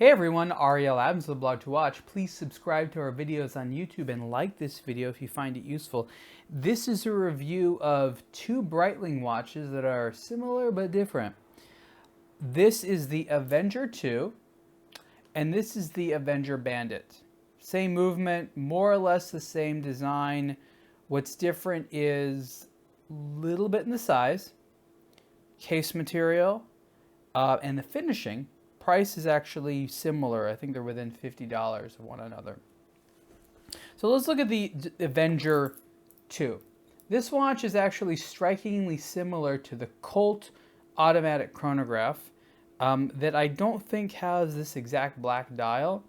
Hey everyone, Ariel Adams with aBlogtoWatch. Please subscribe to our videos on YouTube and like this video if you find it useful. This is a review of two Breitling watches that are similar but different. This is the Avenger II and this is the Avenger Bandit. Same movement, more or less the same design. What's different is a little bit in the size, case material, and the finishing. Price is actually similar. I think they're within $50 of one another. So let's look at the Avenger II. This watch is actually strikingly similar to the Colt automatic chronograph that I don't think has this exact black dial,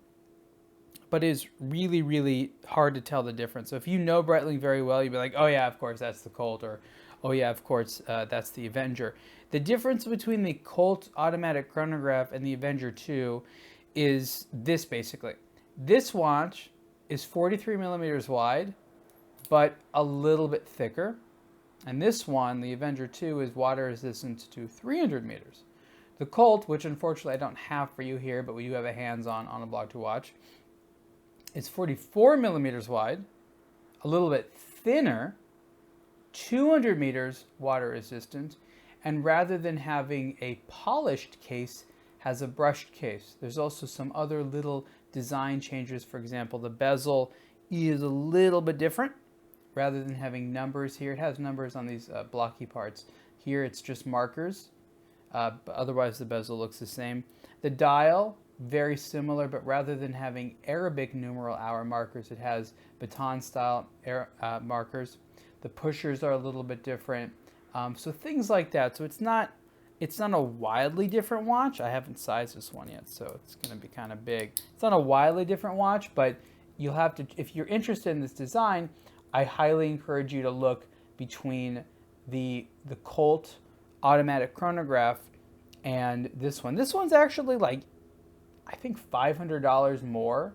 but is really, really hard to tell the difference. So if you know Breitling very well, you'd be like, oh yeah, of course that's the Colt, or oh yeah, of course that's the Avenger. The difference between the Colt automatic chronograph and the Avenger II is this basically. This watch is 43 millimeters wide, but a little bit thicker. And this one, the Avenger II, is water resistant to 300 meters. The Colt, which unfortunately I don't have for you here, but we do have a hands-on aBlogtoWatch, is 44 millimeters wide, a little bit thinner, 200 meters water resistant, and rather than having a polished case, has a brushed case. There's also some other little design changes. For example, the bezel is a little bit different. Rather than having numbers here, it has numbers on these blocky parts. Here it's just markers, but otherwise the bezel looks the same. The dial, very similar, but rather than having Arabic numeral hour markers, it has baton style markers. The pushers are a little bit different. So things like that. So it's not a wildly different watch. I haven't sized this one yet, so it's going to be kind of big. It's not a wildly different watch, but you'll have to, if you're interested in this design, I highly encourage you to look between the Colt automatic chronograph and this one. This one's actually like, I think $500 more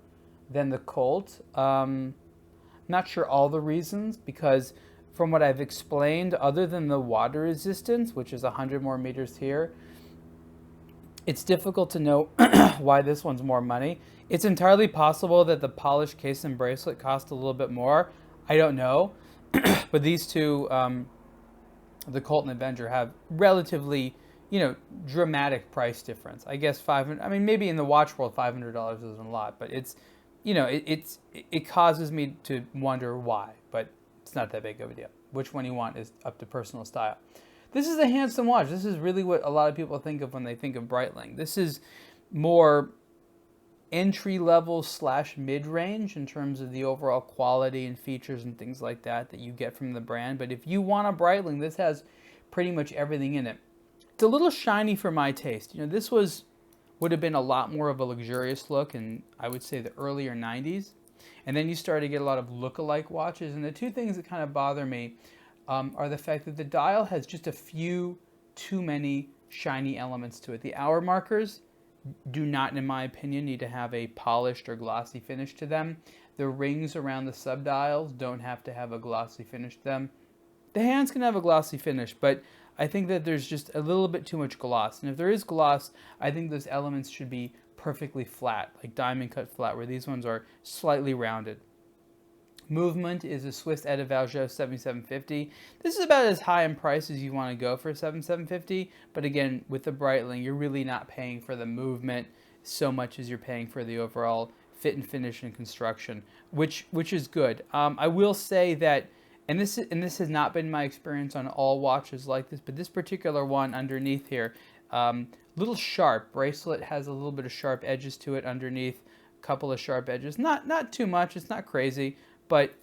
than the Colt. Not sure all the reasons, because from what I've explained, other than the water resistance, which is 100 more meters here, it's difficult to know why this one's more money. It's entirely possible that the polished case and bracelet cost a little bit more. I don't know. But these two, the Colt and Avenger, have relatively, dramatic price difference. I guess $500. I mean, maybe in the watch world, $500 isn't a lot, but it's, it causes me to wonder why. But it's not that big of a deal. Which one you want is up to personal style. This is a handsome watch. This is really what a lot of people think of when they think of Breitling. This is more entry-level / mid-range in terms of the overall quality and features and things like that you get from the brand. But if you want a Breitling, this has pretty much everything in it. It's a little shiny for my taste. This would have been a lot more of a luxurious look in, I would say, the earlier 90s. And then you start to get a lot of look-alike watches. And the two things that kind of bother me are the fact that the dial has just a few too many shiny elements to it. The hour markers do not, in my opinion, need to have a polished or glossy finish to them. The rings around the subdials don't have to have a glossy finish to them. The hands can have a glossy finish, but I think that there's just a little bit too much gloss. And if there is gloss, I think those elements should be perfectly flat, like diamond cut flat, where these ones are slightly rounded. Movement is a Swiss Adagio 7750. This is about as high in price as you want to go for a 7750, but again, with the Breitling, you're really not paying for the movement so much as you're paying for the overall fit and finish and construction, which is good. I will say that, and this has not been my experience on all watches like this, but this particular one underneath here, little sharp. Bracelet has a little bit of sharp edges to it underneath, a couple of sharp edges. Not too much, it's not crazy, but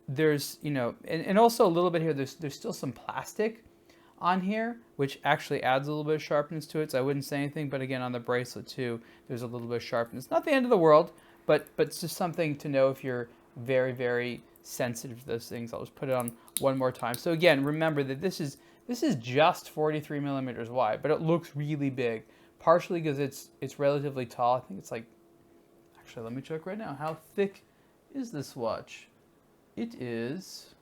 there's, and also a little bit here, there's still some plastic on here, which actually adds a little bit of sharpness to it, so I wouldn't say anything, but again, on the bracelet too, there's a little bit of sharpness. Not the end of the world, but it's just something to know if you're very, very sensitive to those things. I'll just put it on one more time. So again, remember that this is just 43 millimeters wide, but it looks really big, partially because it's relatively tall. I think it's like, actually, let me check right now. How thick is this watch? It is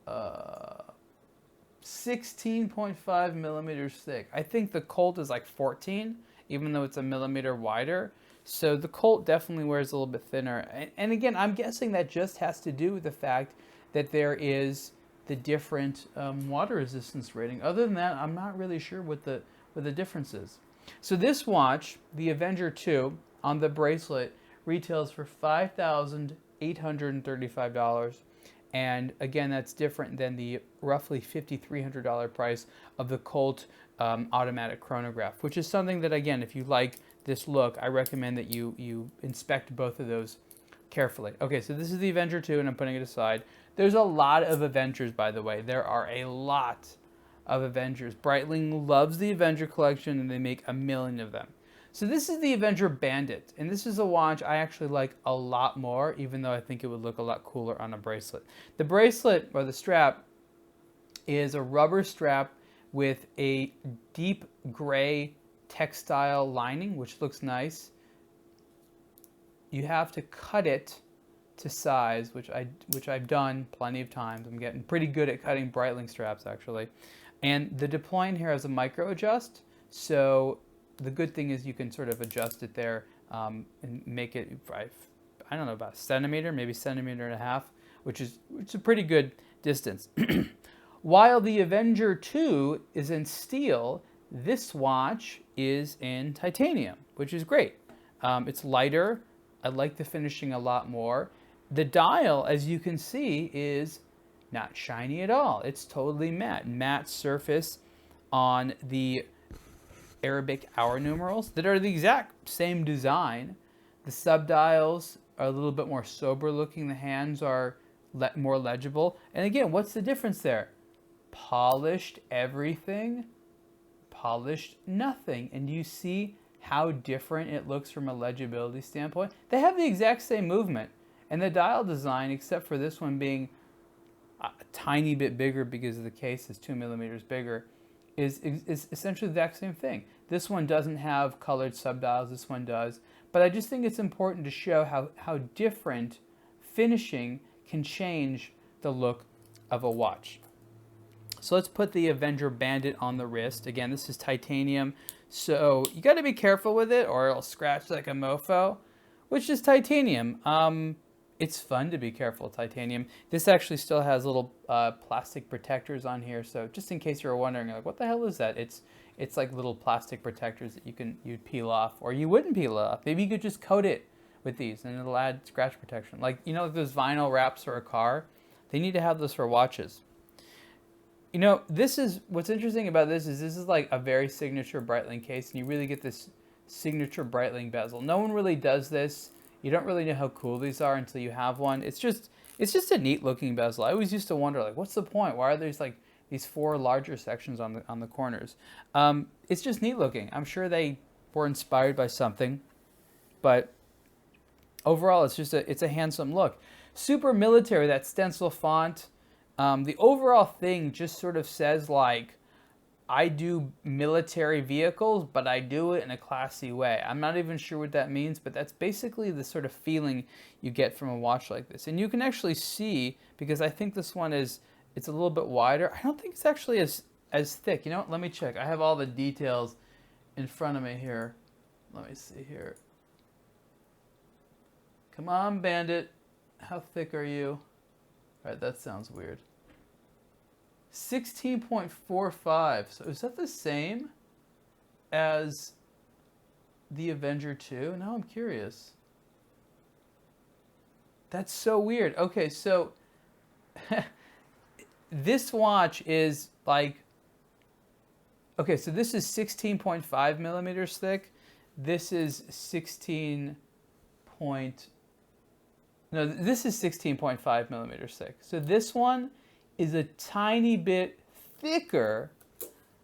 16.5 millimeters thick. I think the Colt is like 14. even though it's a millimeter wider. So the Colt definitely wears a little bit thinner. And again, I'm guessing that just has to do with the fact that there is the different water resistance rating. Other than that, I'm not really sure what the difference is. So this watch, the Avenger II, on the bracelet, retails for $5,835. And again, that's different than the roughly $5,300 price of the Colt automatic chronograph, which is something that, again, if you like this look, I recommend that you inspect both of those carefully. Okay, so this is the Avenger II, and I'm putting it aside. There's a lot of Avengers, by the way. There are a lot of Avengers. Breitling loves the Avenger collection, and they make a million of them. So this is the Avenger Bandit, and this is a watch I actually like a lot more, even though I think it would look a lot cooler on a bracelet. The bracelet, or the strap, is a rubber strap with a deep gray textile lining, which looks nice. You have to cut it to size, which I've done plenty of times. I'm getting pretty good at cutting Breitling straps, actually. And the deploying here has a micro adjust, so the good thing is you can sort of adjust it there and make it, I don't know, about a centimeter, maybe centimeter and a half, which is a pretty good distance. While the Avenger II is in steel, this watch is in titanium, which is great. It's lighter. I like the finishing a lot more. The dial, as you can see, is not shiny at all. It's totally matte. Matte surface on the Arabic hour numerals that are the exact same design. The subdials are a little bit more sober looking. The hands are more legible. And again, what's the difference there? Polished everything, polished nothing. And you see how different it looks from a legibility standpoint? They have the exact same movement. And the dial design, except for this one being a tiny bit bigger because the case is 2 millimeters bigger, is essentially the exact same thing. This one doesn't have colored subdials, this one does. But I just think it's important to show how different finishing can change the look of a watch. So let's put the Avenger Bandit on the wrist. Again, this is titanium, so you got to be careful with it or it'll scratch like a mofo, which is titanium. It's fun to be careful with titanium. This actually still has little plastic protectors on here, so just in case you were wondering, like, what the hell is that? It's like little plastic protectors that you'd peel off, or you wouldn't peel off. Maybe you could just coat it with these, and it'll add scratch protection. Like, you know, like those vinyl wraps for a car. They need to have those for watches. You know, this is what's interesting about this is like a very signature Breitling case, and you really get this signature Breitling bezel. No one really does this. You don't really know how cool these are until you have one. It's just a neat looking bezel. I always used to wonder, like, what's the point? Why are there like these 4 larger sections on the corners? It's just neat looking. I'm sure they were inspired by something, but overall, it's a handsome look. Super military, that stencil font. The overall thing just sort of says, like, I do military vehicles, but I do it in a classy way. I'm not even sure what that means, but that's basically the sort of feeling you get from a watch like this. And you can actually see, because I think this one it's a little bit wider. I don't think it's actually as thick. You know what? Let me check. I have all the details in front of me here. Let me see here. Come on, Bandit. How thick are you? All right, that sounds weird. 16.45. So is that the same as the Avenger II? Now I'm curious. That's so weird. Okay, so this watch is like, okay, so this is 16.5 millimeters thick. This is 16.5 millimeters thick. So this one is a tiny bit thicker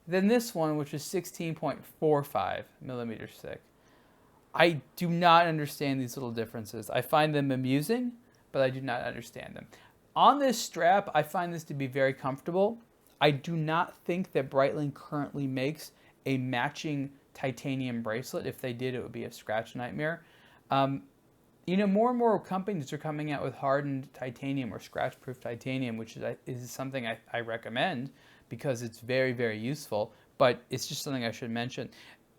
than this one, which is 16.45 millimeters thick. I do not understand these little differences. I find them amusing, but I do not understand them. On this strap, I find this to be very comfortable. I do not think that Breitling currently makes a matching titanium bracelet. If they did, it would be a scratch nightmare. You know, more and more companies are coming out with hardened titanium or scratch-proof titanium, which is something I recommend because it's very, very useful, but it's just something I should mention.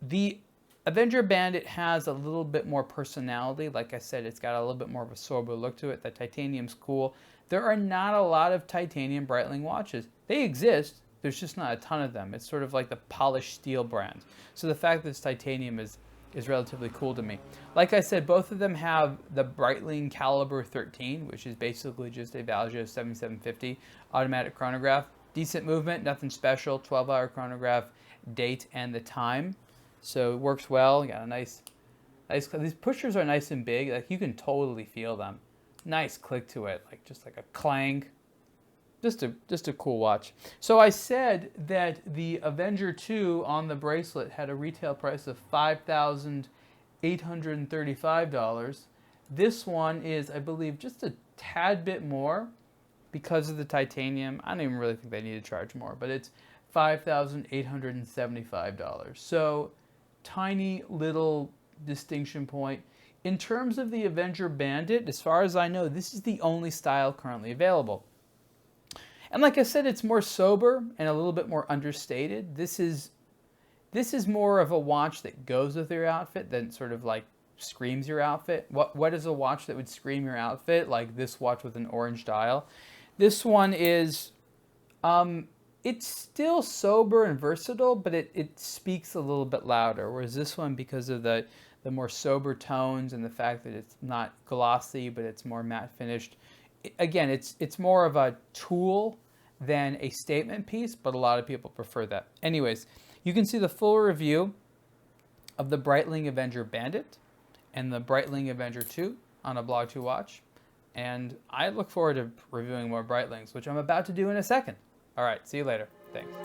The Avenger Bandit has a little bit more personality. Like I said, it's got a little bit more of a sober look to it. The titanium's cool. There are not a lot of titanium Breitling watches. They exist. There's just not a ton of them. It's sort of like the polished steel brand. So the fact that it's titanium is relatively cool to me. Like I said, both of them have the Breitling Caliber 13, which is basically just a Valgio 7750 automatic chronograph. Decent movement, nothing special, 12-hour chronograph, date and the time. So it works well. You got a nice, these pushers are nice and big. Like you can totally feel them. Nice click to it, like just like a clang. Just a cool watch. So I said that the Avenger II on the bracelet had a retail price of $5,835. This one is, I believe, just a tad bit more because of the titanium. I don't even really think they need to charge more, but it's $5,875. So tiny little distinction point. In terms of the Avenger Bandit, as far as I know, this is the only style currently available. And like I said, it's more sober and a little bit more understated. This is more of a watch that goes with your outfit than sort of like screams your outfit. What is a watch that would scream your outfit? Like this watch with an orange dial. This one is, it's still sober and versatile, but it speaks a little bit louder. Whereas this one, because of the more sober tones and the fact that it's not glossy, but it's more matte finished, again, it's more of a tool than a statement piece, but a lot of people prefer that. Anyways, you can see the full review of the Breitling Avenger Bandit and the Breitling Avenger II on aBlogtoWatch. And I look forward to reviewing more Breitlings, which I'm about to do in a second. All right, see you later. Thanks.